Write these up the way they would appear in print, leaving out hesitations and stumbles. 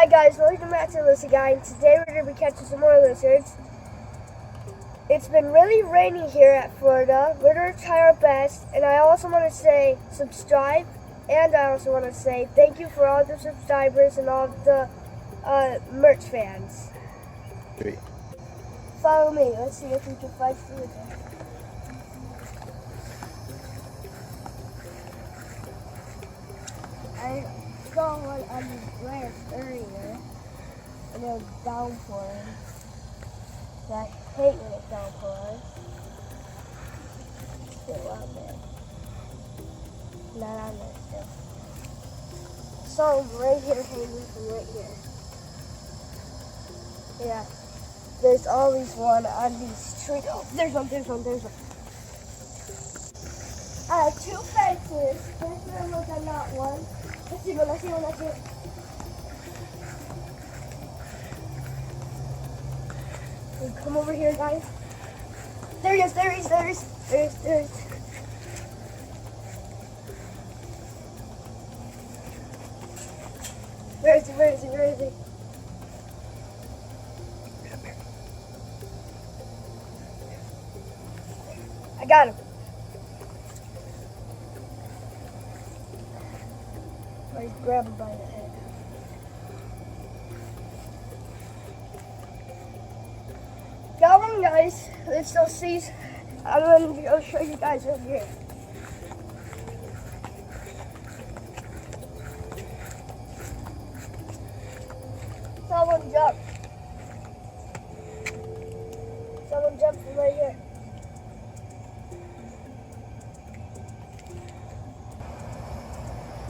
Hi guys, welcome back to Lizard Guy, and today we're going to be catching some more lizards. It's been really rainy here at Florida. We're going to try our best, and I also want to say subscribe, and I also want to say thank you for all the subscribers and all the merch fans. Great. Follow me, let's see if we can fight the lizard. I saw one on the grass earlier, and it was downpouring. So I hate when it downpours. Still out there. Not on there still. Saw him right here hanging from right here. Yeah. There's always one on these trees. Oh, there's one. I have two fences. There's one look on that one. Let's see one. Come over here, guys. There he is. There he is. Where is he? I got him. I grab him by the head. Got one, guys. Let's still see. I'm going to go show you guys over here. Someone jumped from right here.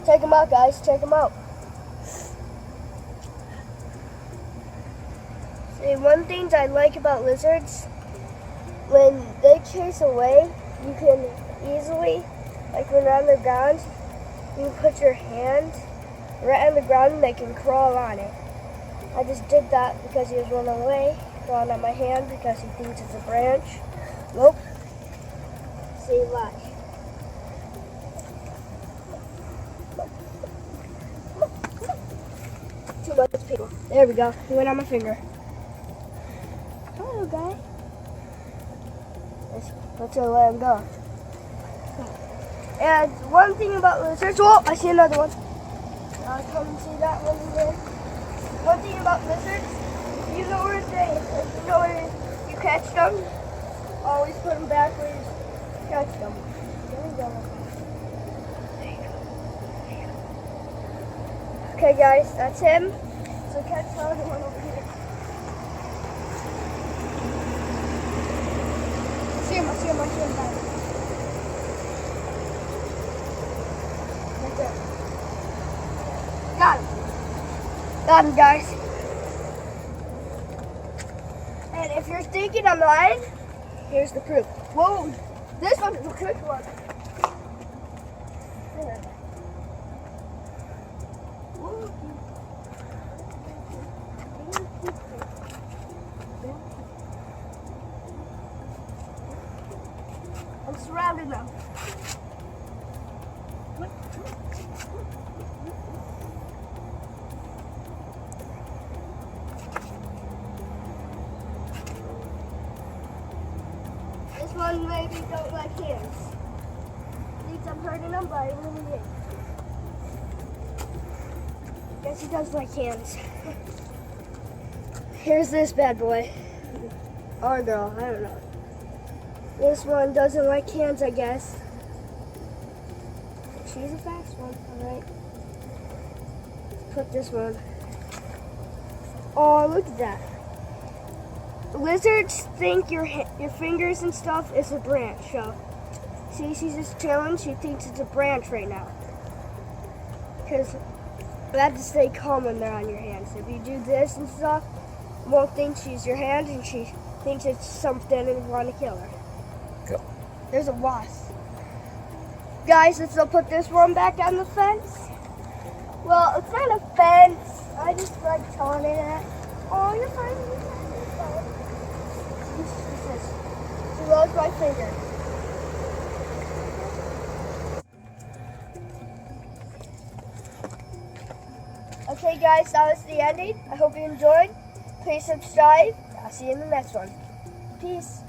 Check him out, guys. Check him out. See, one thing I like about lizards, when they chase away, you can easily, like when they're on the ground, you can put your hand right on the ground and they can crawl on it. I just did that because he was running away, crawling on my hand because he thinks it's a branch. Nope. See, watch. Too much people. There we go. He went on my finger. Hello, guy. Let's let him go. And one thing about lizards. Oh, I see another one. Come and see that one there. One thing about lizards, you know where you catch them. Always put them back where you catch them. There you go. Okay, guys, that's him. So catch the other one over here. I see him, guys. Right there. Got him, guys. And if you're thinking I'm lying, here's the proof. Whoa, this one's a good one. There. I'm surrounding them. This one maybe don't like hands. Thinks I'm hurting him, but I really did. Guess he does like hands. Here's this bad boy. Or girl, I don't know. This one doesn't like hands, I guess. She's a fast one, alright. Put this one. Oh, look at that. Lizards think your fingers and stuff is a branch, so see, she's just chilling. She thinks it's a branch right now. Because you have to stay calm when they're on your hands. If you do this and stuff, you won't think she's your hand, and she thinks it's something and you want to kill her. Go. There's a wasp. Guys, let's still put this one back on the fence. Well, it's not a fence. I just like telling it that. Oh, you're fine. She loves my finger. Okay, guys, that was the ending. I hope you enjoyed. Please subscribe. I'll see you in the next one. Peace.